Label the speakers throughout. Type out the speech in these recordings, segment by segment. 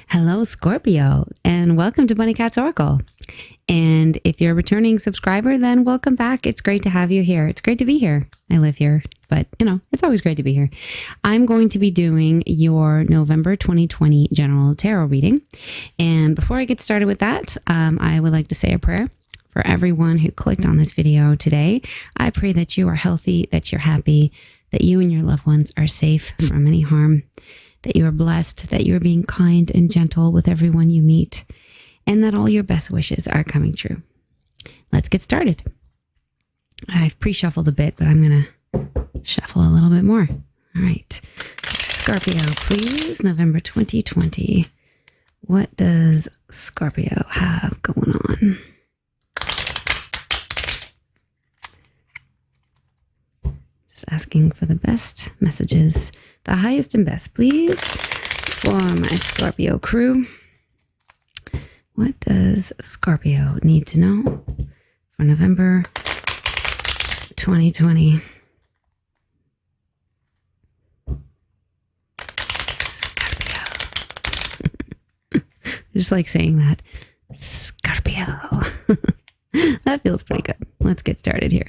Speaker 1: Hello, Scorpio, and welcome to Bunny Cat's Oracle. And if you're a returning subscriber, then welcome back. It's great to have you here. It's great to be here. I live here, but it's always great to be here. I'm going to be doing your November 2020 general tarot reading. And before I get started with that, I would like to say a prayer for everyone who clicked on this video today. I pray that you are healthy, that you're happy, that you and your loved ones are safe from any harm, that you are blessed, that you are being kind and gentle with everyone you meet, and that all your best wishes are coming true. Let's get started. I've pre-shuffled a bit, but I'm going to shuffle a little bit more. All right. Scorpio, please. November 2020. What does Scorpio have going on? Just asking for the best messages. The highest and best, please, for my Scorpio crew. What does Scorpio need to know for November 2020? Scorpio. Just like saying that. Scorpio. That feels pretty good. Let's get started here.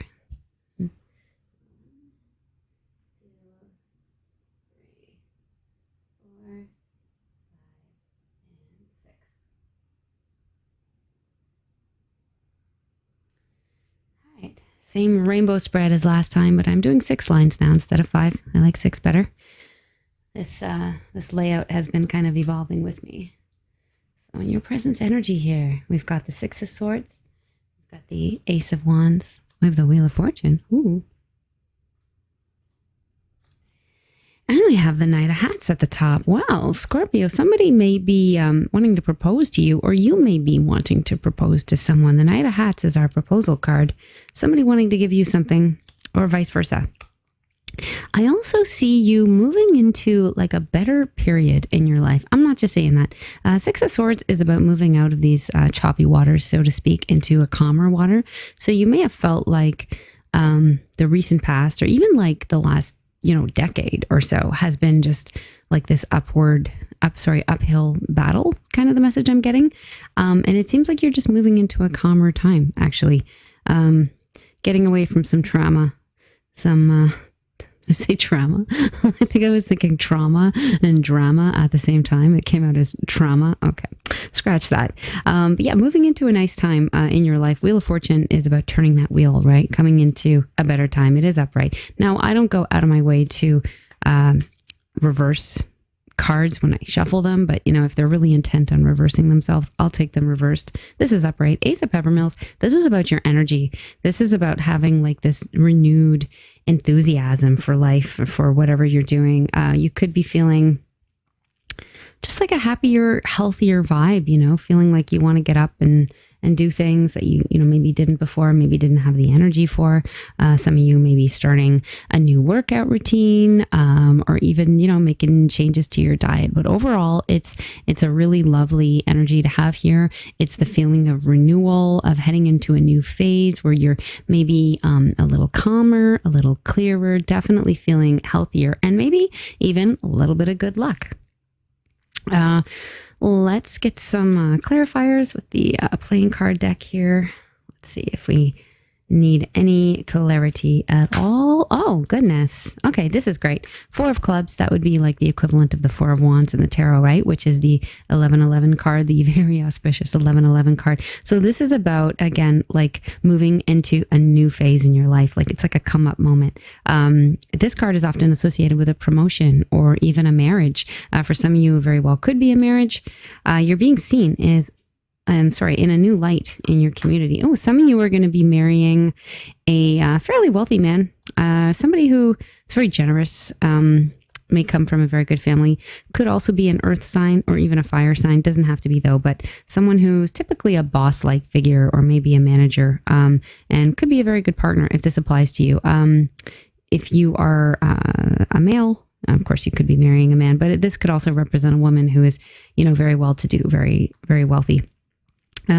Speaker 1: Same rainbow spread as last time, but I'm doing 6 lines now instead of 5. I like 6 better. This layout has been kind of evolving with me. So in your presence energy here, we've got the 6 of Swords, we've got the Ace of Wands, we have the Wheel of Fortune. Ooh. And we have the Knight of Hats at the top. Well, Scorpio, somebody may be wanting to propose to you, or you may be wanting to propose to someone. The Knight of Hats is our proposal card. Somebody wanting to give you something, or vice versa. I also see you moving into like a better period in your life. I'm not just saying that. 6 of Swords is about moving out of these choppy waters, so to speak, into a calmer water. So you may have felt like the recent past, or even like the last decade or so, has been just like this uphill battle, kind of the message I'm getting. And it seems like you're just moving into a calmer time, actually. Getting away from some trauma, I say trauma? I think I was thinking trauma and drama at the same time. It came out as trauma. Okay, scratch that. But yeah, moving into a nice time in your life. Wheel of Fortune is about turning that wheel, right? Coming into a better time. It is upright. Now, I don't go out of my way to reverse cards when I shuffle them, but if they're really intent on reversing themselves, I'll take them reversed. This is upright. Ace of Peppermills. This is about your energy. This is about having like this renewed enthusiasm for life, for whatever you're doing. You could be feeling just like a happier, healthier vibe, feeling like you want to get up and do things that you maybe didn't before, maybe didn't have the energy for. Some of you may be starting a new workout routine, or even, making changes to your diet. But overall, it's a really lovely energy to have here. It's the feeling of renewal, of heading into a new phase where you're maybe a little calmer, a little clearer, definitely feeling healthier, and maybe even a little bit of good luck. Let's get some clarifiers with the playing card deck here. Let's see if we need any clarity at all. Oh, goodness. Okay, this is great. 4 of Clubs, that would be like the equivalent of the 4 of Wands in the tarot, right? Which is the 1111 card, the very auspicious 1111 card. So this is about, again, like moving into a new phase in your life. Like it's like a come up moment. This card is often associated with a promotion or even a marriage. For some of you, very well could be a marriage. You're being seen as in a new light in your community. Oh, some of you are going to be marrying a fairly wealthy man, somebody who is very generous, may come from a very good family, could also be an earth sign or even a fire sign. Doesn't have to be though, but someone who's typically a boss-like figure or maybe a manager, and could be a very good partner if this applies to you. If you are a male, of course, you could be marrying a man, but this could also represent a woman who is, very well-to-do, very, very wealthy.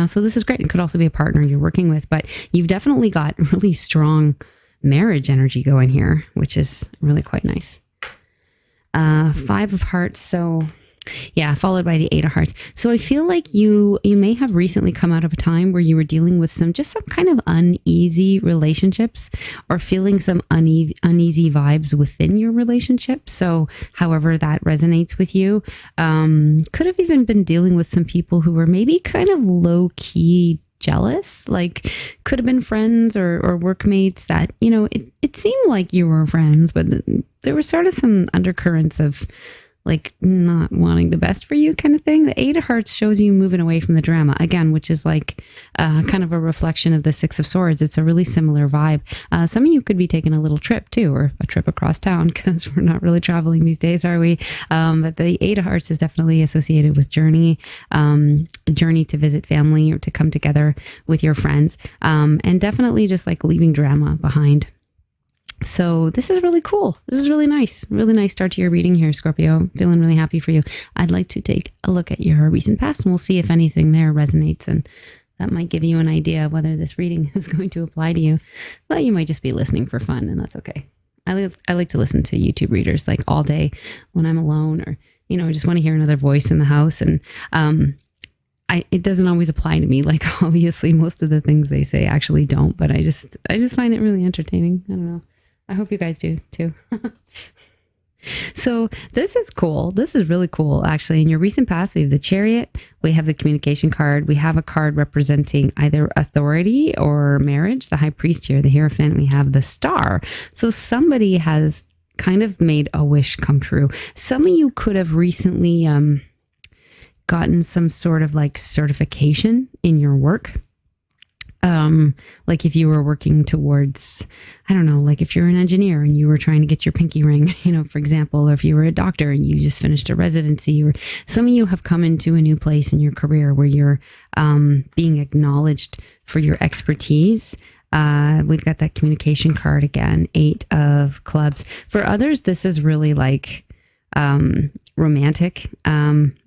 Speaker 1: So this is great. It could also be a partner you're working with, but you've definitely got really strong marriage energy going here, which is really quite nice. 5 of Hearts. So Yeah, followed by the Eight of Hearts. So I feel like you may have recently come out of a time where you were dealing with some kind of uneasy relationships or feeling some uneasy vibes within your relationship. So however that resonates with you, could have even been dealing with some people who were maybe kind of low key jealous, like could have been friends or workmates that, it seemed like you were friends, but there were sort of some undercurrents of like not wanting the best for you kind of thing. The Eight of Hearts shows you moving away from the drama again, which is like kind of a reflection of the Six of Swords. It's a really similar vibe. Some of you could be taking a little trip too, or a trip across town because we're not really traveling these days, are we? But the Eight of Hearts is definitely associated with journey to visit family or to come together with your friends, and definitely just like leaving drama behind. So this is really cool. This is really nice. Really nice start to your reading here, Scorpio. Feeling really happy for you. I'd like to take a look at your recent past and we'll see if anything there resonates, and that might give you an idea of whether this reading is going to apply to you. Well, you might just be listening for fun, and that's okay. I like to listen to YouTube readers like all day when I'm alone, or I just want to hear another voice in the house. And it doesn't always apply to me. Like obviously most of the things they say actually don't, but I just find it really entertaining. I don't know. I hope you guys do too. So this is cool. This is really cool, actually. In your recent past, we have the Chariot, we have the Communication card, we have a card representing either authority or marriage, the High Priest here, the Hierophant, we have the Star. So somebody has kind of made a wish come true. Some of you could have recently gotten some sort of like certification in your work. Like if you were working towards, I don't know, like if you're an engineer and you were trying to get your pinky ring, for example, or if you were a doctor and you just finished a residency, or some of you have come into a new place in your career where you're being acknowledged for your expertise. We've got that Communication card again, 8 of Clubs. For others, this is really like romantic.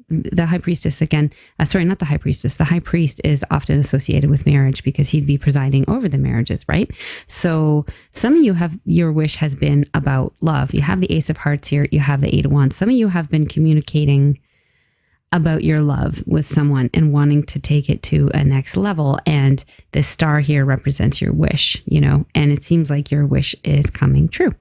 Speaker 1: The High Priestess again, sorry, not the High Priestess. The High Priest is often associated with marriage because he'd be presiding over the marriages, right? So some of you your wish has been about love. You have the Ace of Hearts here. You have the 8 of Wands. Some of you have been communicating about your love with someone and wanting to take it to a next level. And this star here represents your wish, and it seems like your wish is coming true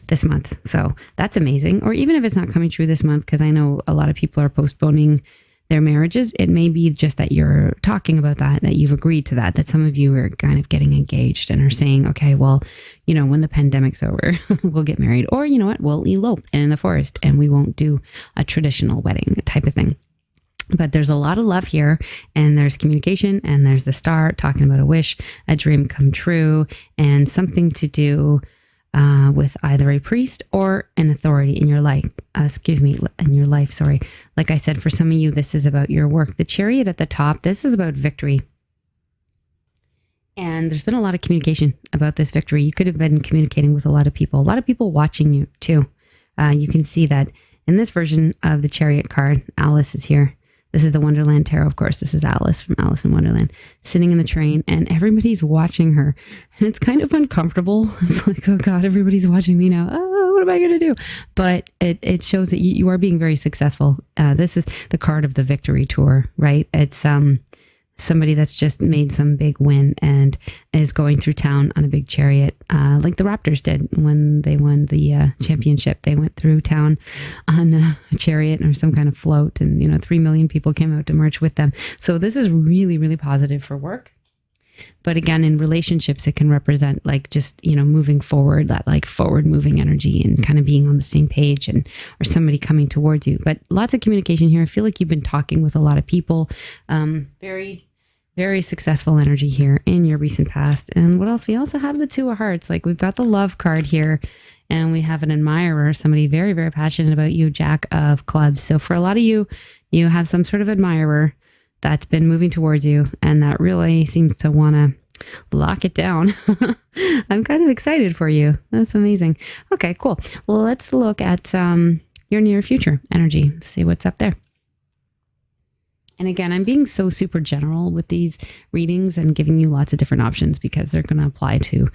Speaker 1: this month. So that's amazing. Or even if it's not coming true this month, because I know a lot of people are postponing their marriages, it may be just that you're talking about that you've agreed to that some of you are kind of getting engaged and are saying, okay, well, when the pandemic's over, we'll get married. Or you know what, we'll elope in the forest and we won't do a traditional wedding type of thing. But there's a lot of love here, and there's communication, and there's the star talking about a wish, a dream come true, and something to do with either a priest or an authority in your life. Sorry. Like I said, for some of you, this is about your work. The Chariot at the top, this is about victory. And there's been a lot of communication about this victory. You could have been communicating with a lot of people watching you too. You can see that in this version of the Chariot card. Alice is here. This is the Wonderland Tarot, of course. This is Alice from Alice in Wonderland, sitting in the train, and everybody's watching her. And it's kind of uncomfortable. It's like, oh God, everybody's watching me now. Oh, what am I going to do? But it shows that you are being very successful. This is the card of the victory tour, right? It's somebody that's just made some big win and is going through town on a big chariot, like the Raptors did when they won the championship. They went through town on a chariot or some kind of float, and 3 million people came out to march with them. So this is really, really positive for work. But again, in relationships, it can represent like just, moving forward, that like forward moving energy and kind of being on the same page, or somebody coming towards you. But lots of communication here. I feel like you've been talking with a lot of people. Very, very successful energy here in your recent past. And what else? We also have the 2 of Hearts. Like we've got the Love card here, and we have an admirer, somebody very, very passionate about you, Jack of Clubs. So for a lot of you, you have some sort of admirer that's been moving towards you and that really seems to want to lock it down. I'm kind of excited for you. That's amazing. Okay, cool. Well, let's look at your near future energy, see what's up there. And again, I'm being so super general with these readings and giving you lots of different options because they're going to apply to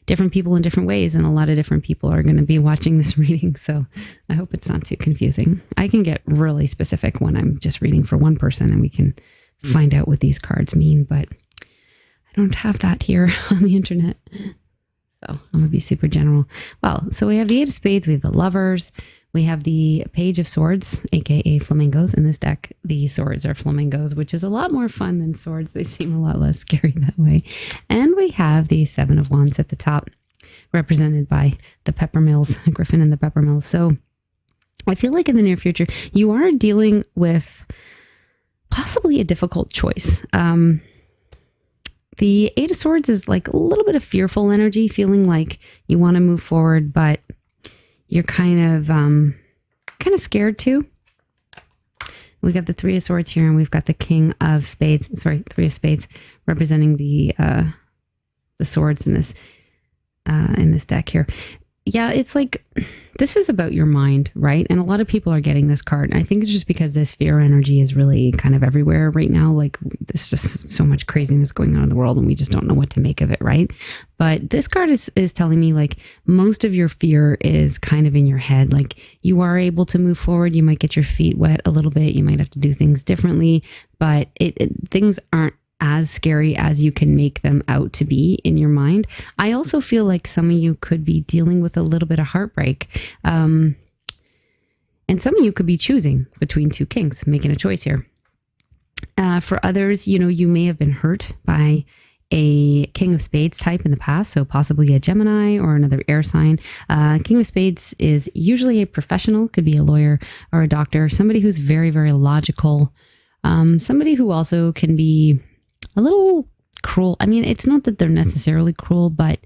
Speaker 1: different people in different ways. And a lot of different people are going to be watching this reading. So I hope it's not too confusing. I can get really specific when I'm just reading for one person and we can find out what these cards mean. But I don't have that here on the internet. So I'm going to be super general. Well, so we have the Eight of Spades. We have the Lovers. We have the Page of Swords, aka flamingos. In this deck, the swords are flamingos, which is a lot more fun than swords. They seem a lot less scary that way. And we have the Seven of Wands at the top, represented by the Peppermills, Griffin and the Peppermills. So I feel like in the near future, you are dealing with possibly a difficult choice. The Eight of Swords is like a little bit of fearful energy, feeling like you want to move forward, but you're kind of scared too. We got the Three of Swords here, and we've got the King of Spades. Sorry, Three of Spades, representing the swords in this deck here. Yeah, it's like this is about your mind, right? And a lot of people are getting this card. And I think it's just because this fear energy is really kind of everywhere right now. Like there's just so much craziness going on in the world and we just don't know what to make of it, right? But this card is telling me like most of your fear is kind of in your head. Like you are able to move forward. You might get your feet wet a little bit. You might have to do things differently, but things aren't as scary as you can make them out to be in your mind. I also feel like some of you could be dealing with a little bit of heartbreak. And some of you could be choosing between two kings, making a choice here. For others, you may have been hurt by a King of Spades type in the past, so possibly a Gemini or another air sign. King of Spades is usually a professional, could be a lawyer or a doctor, somebody who's very, very logical, somebody who also can be a little cruel. I mean, it's not that they're necessarily cruel, but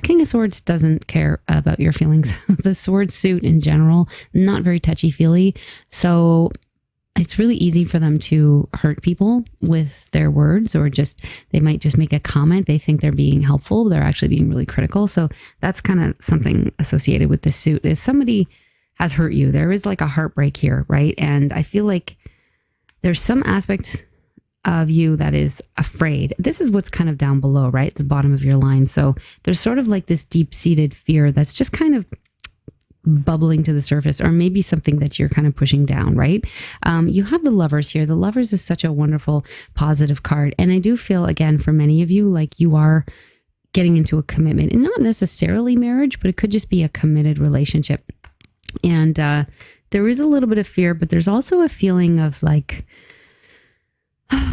Speaker 1: King of Swords doesn't care about your feelings. The sword suit in general, not very touchy-feely. So it's really easy for them to hurt people with their words, or they might just make a comment. They think they're being helpful. They're actually being really critical. So that's kind of something associated with this suit, is somebody has hurt you. There is like a heartbreak here, right? And I feel like there's some aspects of you that is afraid. This is what's kind of down below, right? The bottom of your line. So there's sort of like this deep-seated fear that's just kind of bubbling to the surface, or maybe something that you're kind of pushing down, right? You have the Lovers here. The Lovers is such a wonderful, positive card. And I do feel, again, for many of you, like you are getting into a commitment, and not necessarily marriage, but it could just be a committed relationship. And there is a little bit of fear, but there's also a feeling of like,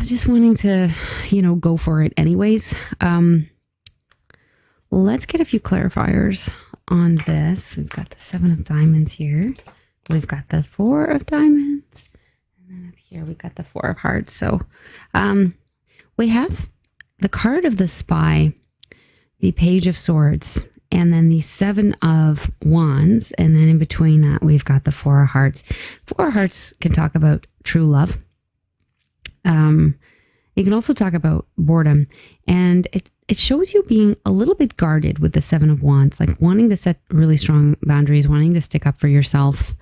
Speaker 1: just wanting to, go for it anyways. Let's get a few clarifiers on this. We've got the Seven of Diamonds here. We've got the Four of Diamonds. And then up here, we got the Four of Hearts. So we have the card of the Spy, the Page of Swords, and then the Seven of Wands. And then in between that, we've got the Four of Hearts. Four of Hearts can talk about true love. You can also talk about boredom, and it shows you being a little bit guarded with the Seven of Wands, like wanting to set really strong boundaries, wanting to stick up for yourself,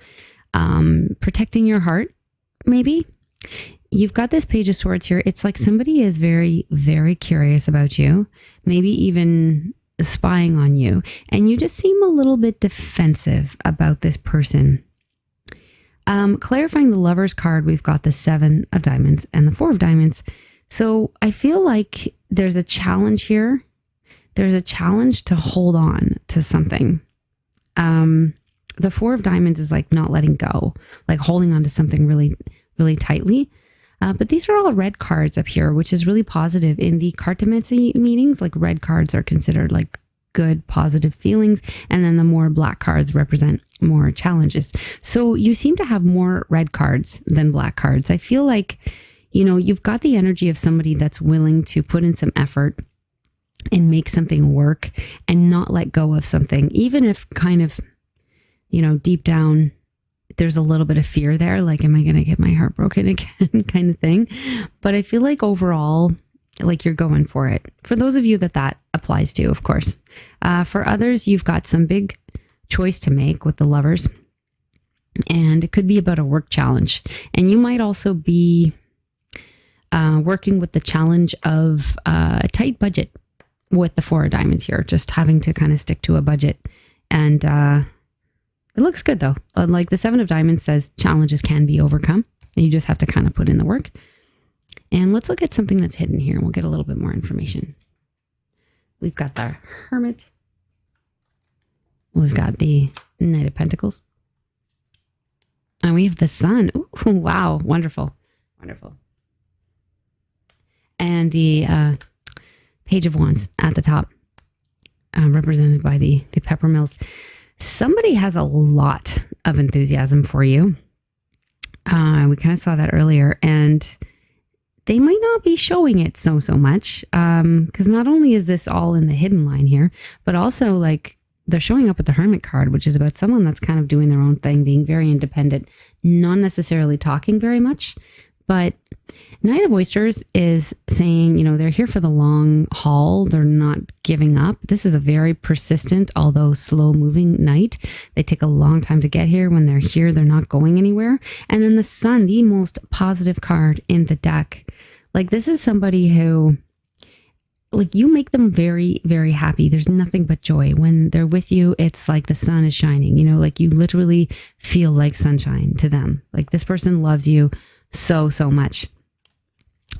Speaker 1: protecting your heart, maybe. You've got this Page of Swords here. It's like somebody is very, very curious about you, maybe even spying on you, and you just seem a little bit defensive about this person. Clarifying the Lovers card, we've got the Seven of Diamonds and the Four of Diamonds. So I feel like there's a challenge here. There's a challenge to hold on to something. The Four of Diamonds is like not letting go, like holding on to something really, really tightly. But these are all red cards up here, which is really positive. In the cartomancy meanings, like red cards are considered like good, positive feelings. And then the more black cards represent more challenges. So you seem to have more red cards than black cards. I feel like, you've got the energy of somebody that's willing to put in some effort and make something work and not let go of something, even if kind of, deep down, there's a little bit of fear there. Like, am I going to get my heart broken again kind of thing? But I feel like overall, like you're going for it. For those of you that applies to, of course. For others, you've got some big choice to make with the Lovers. And it could be about a work challenge. And you might also be working with the challenge of a tight budget with the Four of Diamonds here, just having to kind of stick to a budget. And it looks good though. Like the Seven of Diamonds says, challenges can be overcome. And you just have to kind of put in the work. And let's look at something that's hidden here and we'll get a little bit more information. We've got the Hermit. We've got the Knight of Pentacles. And we have the Sun. Ooh, wow. Wonderful. Wonderful. And the Page of Wands at the top, represented by the Peppermills. Somebody has a lot of enthusiasm for you. We kind of saw that earlier. And they might not be showing it so much. Because not only is this all in the hidden line here, but also like they're showing up with the Hermit card, which is about someone that's kind of doing their own thing, being very independent, not necessarily talking very much. But Knight of Oysters is saying, you know, they're here for the long haul. They're not giving up. This is a very persistent, although slow moving knight. They take a long time to get here. When they're here, they're not going anywhere. And then the Sun, the most positive card in the deck. Like this is somebody who, like you make them very, very happy. There's nothing but joy. When they're with you, it's like the sun is shining, you know, like you literally feel like sunshine to them. Like this person loves you so much.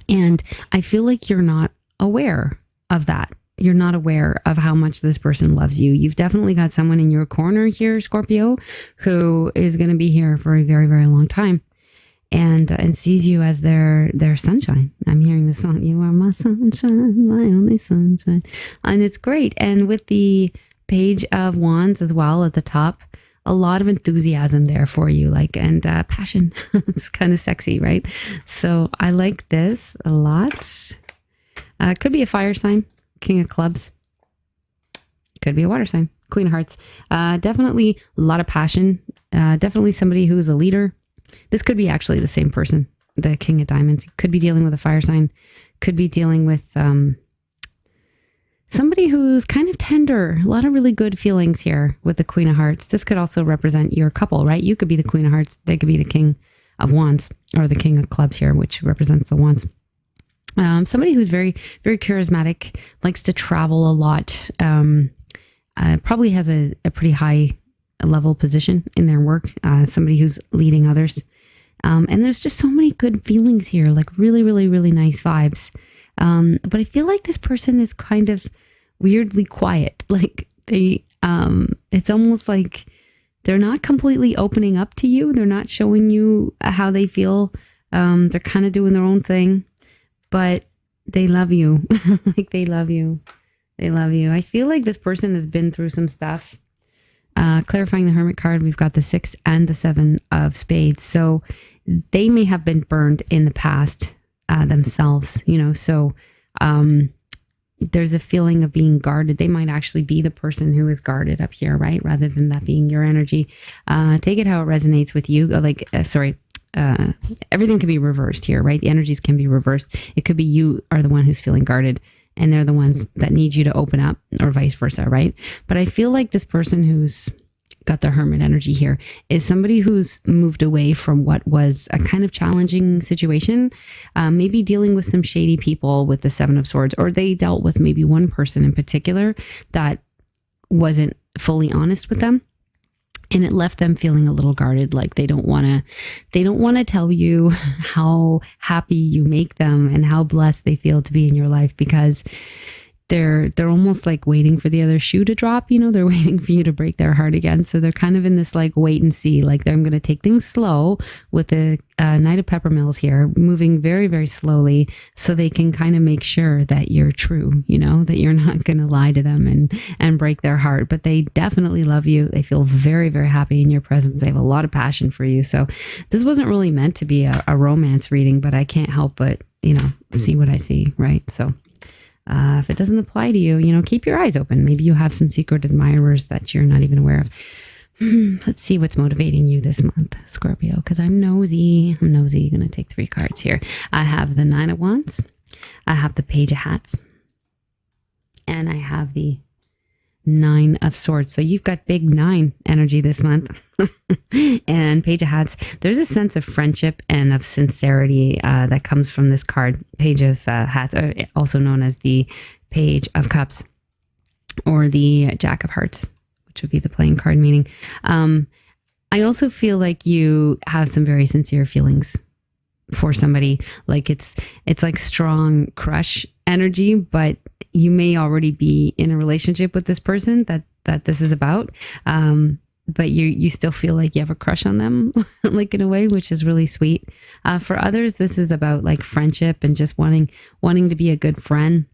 Speaker 1: And I feel like you're not aware of that. You're not aware of how much this person loves you. You've definitely got someone in your corner here, Scorpio, who is going to be here for a very, very long time and sees you as their sunshine. I'm hearing the song, "You Are My Sunshine, My Only Sunshine." And it's great. And with the Page of Wands as well at the top, a lot of enthusiasm there for you, like, and passion. It's kind of sexy, right? So I like this a lot. Could be a fire sign, King of Clubs. Could be a water sign, Queen of Hearts. Definitely a lot of passion. Definitely somebody who is a leader. This could be actually the same person, the King of Diamonds. Could be dealing with a fire sign. Could be dealing with somebody who's kind of tender. A lot of really good feelings here with the Queen of Hearts. This could also represent your couple, right? You could be the Queen of Hearts. They could be the King of Wands, or the King of Clubs here, which represents the Wands. Somebody who's very, very charismatic, likes to travel a lot, probably has a pretty high level position in their work. Somebody who's leading others. And there's just so many good feelings here, like really, really, really nice vibes. But I feel like this person is kind of weirdly quiet. Like they, it's almost like they're not completely opening up to you. They're not showing you how they feel. They're kind of doing their own thing, but they love you. Like they love you. They love you. I feel like this person has been through some stuff. Clarifying the Hermit card, we've got the 6 and the 7 of Spades. So they may have been burned in the past themselves, you know, so there's a feeling of being guarded. They might actually be the person who is guarded up here, right? Rather than that being your energy. Take it how it resonates with you. Like, everything can be reversed here, right? The energies can be reversed. It could be you are the one who's feeling guarded and they're the ones that need you to open up, or vice versa, right? But I feel like this person who's got the Hermit energy here is somebody who's moved away from what was a kind of challenging situation, maybe dealing with some shady people with the 7 of Swords, or they dealt with maybe one person in particular that wasn't fully honest with them. And it left them feeling a little guarded, like they don't want to tell you how happy you make them and how blessed they feel to be in your life, because they're almost like waiting for the other shoe to drop, you know, they're waiting for you to break their heart again. So they're kind of in this like wait and see, like I'm going to take things slow with the Knight of Peppermills here, moving very, very slowly so they can kind of make sure that you're true, you know, that you're not going to lie to them and break their heart. But they definitely love you. They feel very, very happy in your presence. They have a lot of passion for you. So this wasn't really meant to be a romance reading, but I can't help but, you know, see what I see, right? So if it doesn't apply to you, you know, keep your eyes open. Maybe you have some secret admirers that you're not even aware of. Let's see what's motivating you this month, Scorpio, because I'm nosy. I'm nosy. Going to take 3 cards here. I have the 9 of Wands. I have the Page of Hats. And I have the 9 of Swords. So you've got big 9 energy this month. And Page of Hats, there's a sense of friendship and of sincerity that comes from this card. Page of Hats, also known as the Page of Cups or the Jack of Hearts, which would be the playing card meaning. I also feel like you have some very sincere feelings for somebody. Like it's like strong crush energy, but you may already be in a relationship with this person that this is about. But you still feel like you have a crush on them, like in a way, which is really sweet. For others, this is about like friendship and just wanting to be a good friend,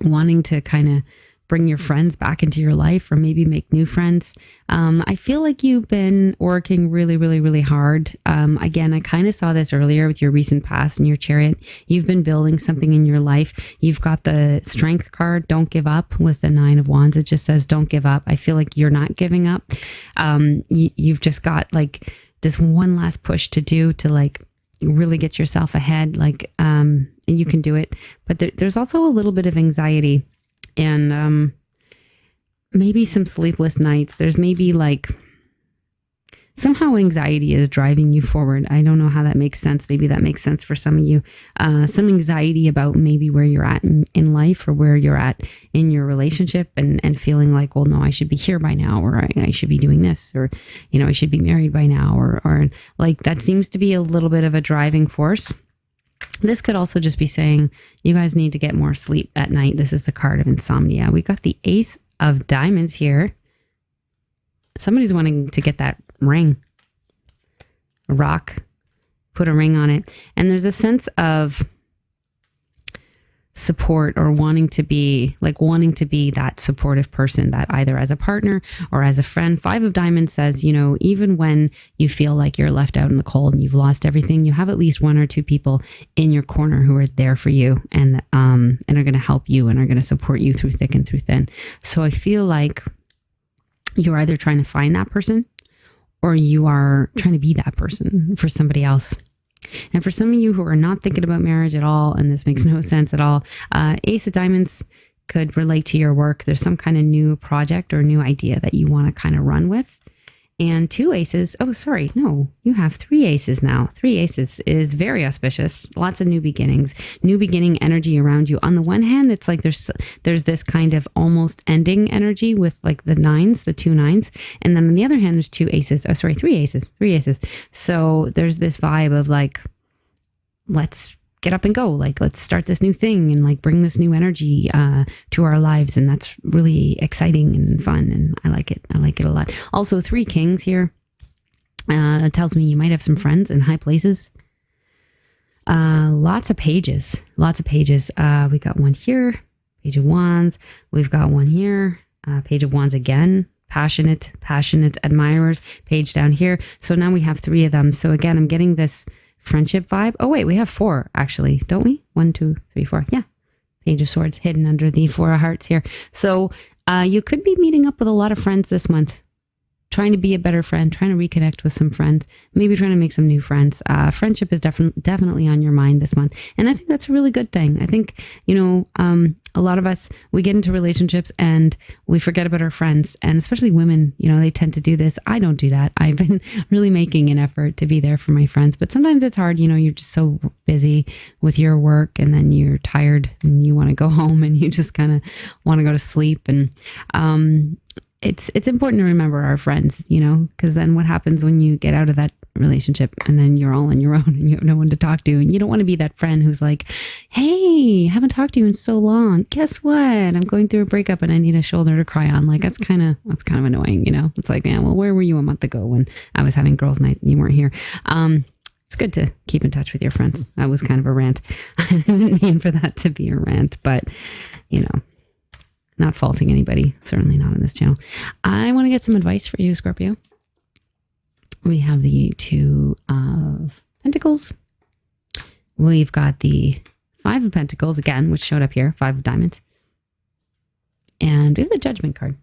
Speaker 1: wanting to kind of bring your friends back into your life or maybe make new friends. I feel like you've been working really, really, really hard. Again, I kind of saw this earlier with your recent past and your Chariot. You've been building something in your life. You've got the Strength card, don't give up, with the 9 of Wands. It just says, don't give up. I feel like you're not giving up. You've just got like this one last push to do to like really get yourself ahead. Like, and you can do it. But there's also a little bit of anxiety. And maybe some sleepless nights. There's maybe like somehow anxiety is driving you forward. I don't know how that makes sense. Maybe that makes sense for some of you. Some anxiety about maybe where you're at in life or where you're at in your relationship and feeling like, well, no, I should be here by now, or I should be doing this, or, you know, I should be married by now, or like that seems to be a little bit of a driving force. This could also just be saying you guys need to get more sleep at night. This is the card of insomnia. We got the Ace of Diamonds here. Somebody's wanting to get that ring, a rock, put a ring on it. And there's a sense of support or wanting to be that supportive person, that either as a partner or as a friend. 5 of Diamonds says, you know, even when you feel like you're left out in the cold and you've lost everything, you have at least 1 or 2 people in your corner who are there for you and are going to help you and are going to support you through thick and through thin. So I feel like you're either trying to find that person or you are trying to be that person for somebody else. And for some of you who are not thinking about marriage at all, and this makes no sense at all, Ace of Diamonds could relate to your work. There's some kind of new project or new idea that you want to kind of run with. And 2 aces. Oh, sorry. No, you have 3 aces now. 3 aces is very auspicious. Lots of new beginnings, new beginning energy around you. On the one hand, it's like there's this kind of almost ending energy with like the 9s, the 2 9s. And then on the other hand, there's 2 aces. Oh, sorry, 3 aces, 3 aces. So there's this vibe of like, let's get up and go. Like, let's start this new thing and like bring this new energy to our lives. And that's really exciting and fun. And I like it. I like it a lot. Also, 3 Kings here tells me you might have some friends in high places. Lots of pages. Lots of pages. We got one here. Page of Wands. We've got one here. Page of Wands again. Passionate admirers. Page down here. So now we have 3 of them. So again, I'm getting this friendship vibe. Oh wait, we have 4 actually, don't we? 1, 2, 3, 4. Yeah. Page of Swords hidden under the 4 of Hearts here. So you could be meeting up with a lot of friends this month, trying to be a better friend, trying to reconnect with some friends, maybe trying to make some new friends. Friendship is definitely on your mind this month. And I think that's a really good thing. I think, you know, a lot of us, we get into relationships and we forget about our friends, and especially women, you know, they tend to do this. I don't do that. I've been really making an effort to be there for my friends, but sometimes it's hard. You know, you're just so busy with your work and then you're tired and you want to go home and you just kind of want to go to sleep. And, it's important to remember our friends, you know, because then what happens when you get out of that relationship and then you're all on your own and you have no one to talk to, and you don't want to be that friend who's like, hey, haven't talked to you in so long. Guess what? I'm going through a breakup and I need a shoulder to cry on. Like that's kind of annoying, you know. It's like, yeah, well, where were you a month ago when I was having girls' night and you weren't here? It's good to keep in touch with your friends. That was kind of a rant. I didn't mean for that to be a rant, but you know. Not faulting anybody, certainly not on this channel. I want to get some advice for you, Scorpio. We have the 2 of Pentacles. We've got the 5 of Pentacles again, which showed up here, 5 of Diamonds. And we have the Judgment card.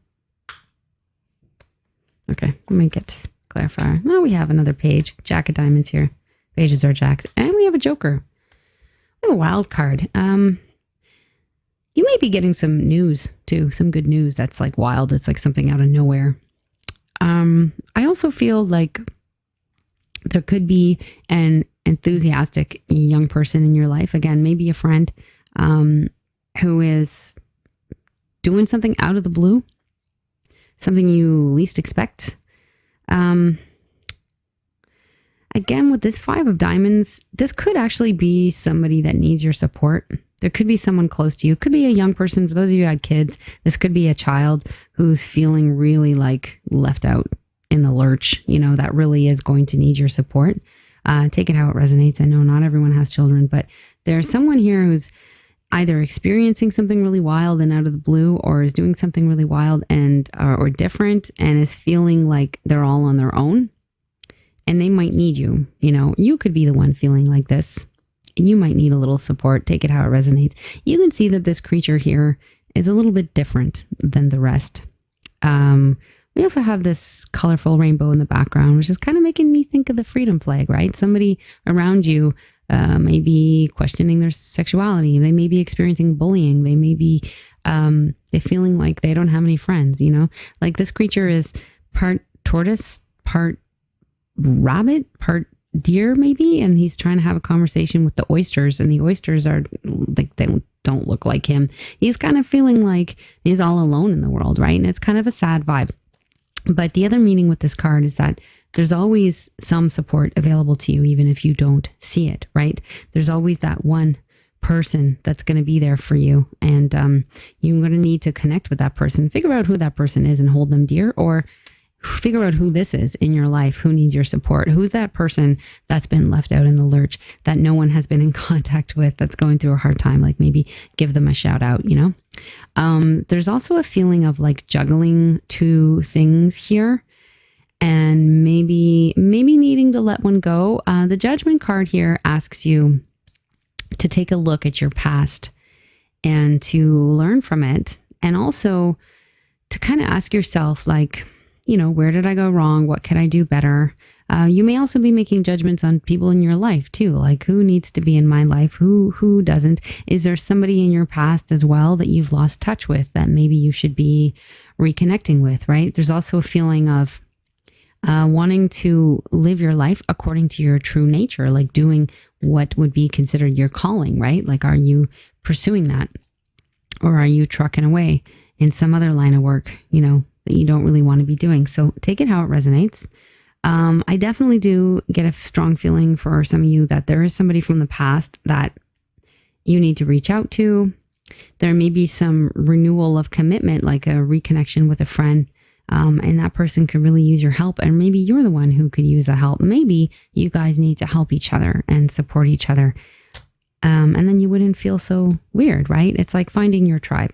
Speaker 1: Okay, let me get clarifier. Now we have another page, Jack of Diamonds here. Pages are jacks. And we have a Joker. We have a wild card. You may be getting some news too, some good news that's like wild. It's like something out of nowhere. I also feel like there could be an enthusiastic young person in your life. Again, maybe a friend who is doing something out of the blue, something you least expect. Again, with this 5 of diamonds, this could actually be somebody that needs your support. There could be someone close to you. It could be a young person. For those of you who had kids, this could be a child who's feeling really like left out in the lurch, that really is going to need your support. Take it how it resonates. I know not everyone has children, but there's someone here who's either experiencing something really wild and out of the blue, or is doing something really wild and or different, and is feeling like they're all on their own. And they might need you. You could be the one feeling like this. And you might need a little support. Take it how it resonates. You can see that this creature here is a little bit different than the rest. We also have this colorful rainbow in the background, which is kind of making me think of the freedom flag, right? Somebody around you may be questioning their sexuality. They may be experiencing bullying. They may be they're feeling like they don't have any friends, Like this creature is part tortoise, part rabbit, part deer maybe, and he's trying to have a conversation with the oysters, and the oysters are like, they don't look like him. He's kind of feeling like he's all alone in the world, right? And it's kind of a sad vibe. But the other meaning with this card is that there's always some support available to you, even if you don't see it, right? There's always that one person that's going to be there for you, and you're going to need to connect with that person, figure out who that person is and hold them dear, or figure out who this is in your life, who needs your support, who's that person that's been left out in the lurch that no one has been in contact with, that's going through a hard time. Like maybe give them a shout out, There's also a feeling of like juggling 2 things here, and maybe needing to let one go. The Judgment card here asks you to take a look at your past and to learn from it, and also to kind of ask yourself, like, where did I go wrong? What could I do better? You may also be making judgments on people in your life too, like who needs to be in my life, who doesn't. Is there somebody in your past as well that you've lost touch with that maybe you should be reconnecting with, right? There's also a feeling of wanting to live your life according to your true nature, like doing what would be considered your calling, right? Like, are you pursuing that? Or are you trucking away in some other line of work, that you don't really want to be doing? So take it how it resonates. I definitely do get a strong feeling for some of you that there is somebody from the past that you need to reach out to. There may be some renewal of commitment, like a reconnection with a friend, and that person could really use your help, and maybe you're the one who could use the help. Maybe you guys need to help each other and support each other, and then you wouldn't feel so weird, right? It's like finding your tribe,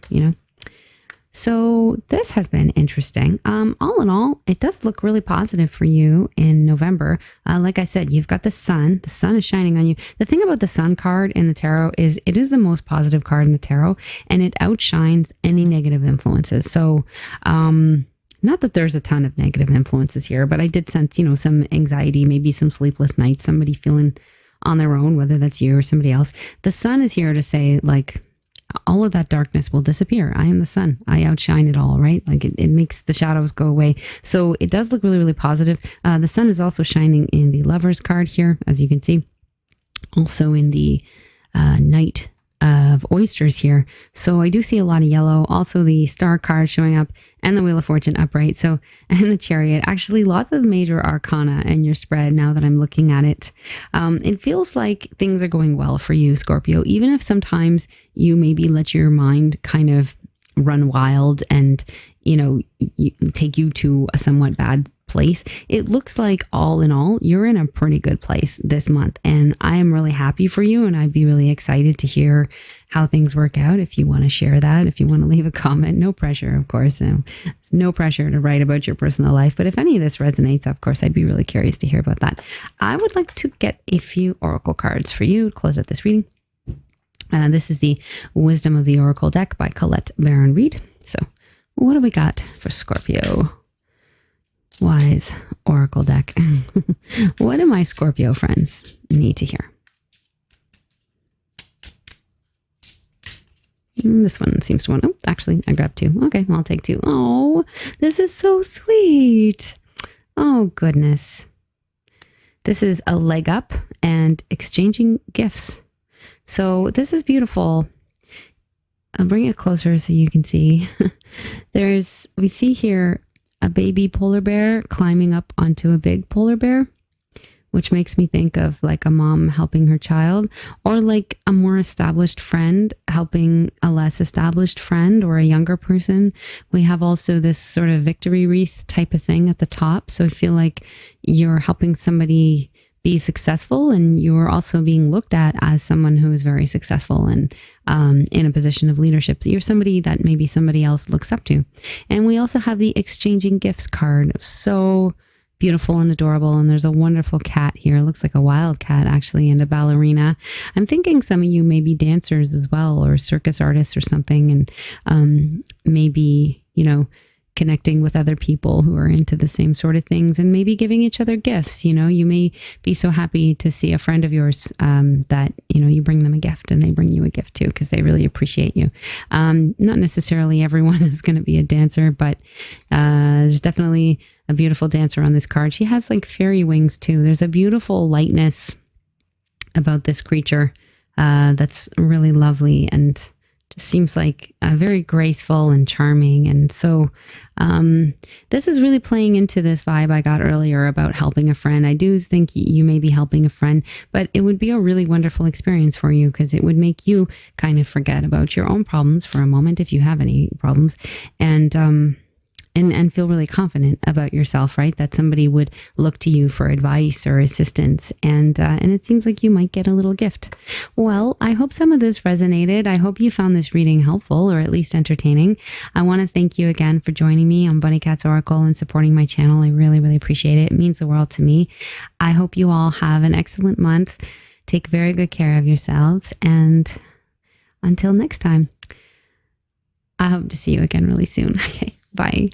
Speaker 1: So this has been interesting. All in all, it does look really positive for you in November. Like I said, you've got the sun. The sun is shining on you. The thing about the sun card in the tarot is it is the most positive card in the tarot, and it outshines any negative influences. So, not that there's a ton of negative influences here, but I did sense, some anxiety, maybe some sleepless nights, somebody feeling on their own, whether that's you or somebody else. The sun is here to say, like, all of that darkness will disappear. I am the sun. I outshine it all, right? Like it makes the shadows go away. So it does look really, really positive. The sun is also shining in the Lovers card here, as you can see. Also in the Knight of Oysters here. So I do see a lot of yellow. Also the Star card showing up, and the Wheel of Fortune upright. So, and the Chariot. Actually, lots of major arcana in your spread now that I'm looking at it. It feels like things are going well for you, Scorpio, even if sometimes you maybe let your mind kind of run wild and, take you to a somewhat bad place. It looks like all in all, you're in a pretty good place this month, and I am really happy for you, and I'd be really excited to hear how things work out. If you want to share that, if you want to leave a comment, no pressure, of course. No pressure to write about your personal life, but if any of this resonates, of course, I'd be really curious to hear about that. I would like to get a few oracle cards for you to close out this reading. This is the Wisdom of the Oracle deck by Colette Baron Reed. So what do we got for Scorpio? Wise Oracle deck. What do my Scorpio friends need to hear? This one seems to want, oh, actually, I grabbed two. Okay, I'll take two. Oh, this is so sweet. Oh, goodness. This is a leg up and exchanging gifts. So this is beautiful. I'll bring it closer so you can see. We see here a baby polar bear climbing up onto a big polar bear, which makes me think of like a mom helping her child, or like a more established friend helping a less established friend or a younger person. We have also this sort of victory wreath type of thing at the top. So I feel like you're helping somebody be successful, and you're also being looked at as someone who is very successful and in a position of leadership. You're somebody that maybe somebody else looks up to. And we also have the exchanging gifts card. So beautiful and adorable. And there's a wonderful cat here. It looks like a wild cat, actually, and a ballerina. I'm thinking some of you may be dancers as well, or circus artists or something. And maybe, connecting with other people who are into the same sort of things, and maybe giving each other gifts. You may be so happy to see a friend of yours that, you bring them a gift and they bring you a gift too, because they really appreciate you. Not necessarily everyone is going to be a dancer, but there's definitely a beautiful dancer on this card. She has like fairy wings too. There's a beautiful lightness about this creature that's really lovely, and just seems like very graceful and charming. And so this is really playing into this vibe I got earlier about helping a friend. I do think you may be helping a friend, but it would be a really wonderful experience for you, because it would make you kind of forget about your own problems for a moment, if you have any problems, and feel really confident about yourself, right? That somebody would look to you for advice or assistance. And it seems like you might get a little gift. Well, I hope some of this resonated. I hope you found this reading helpful, or at least entertaining. I want to thank you again for joining me on Bunny Cat's Oracle and supporting my channel. I really, really appreciate it. It means the world to me. I hope you all have an excellent month. Take very good care of yourselves. And until next time, I hope to see you again really soon. Okay, bye.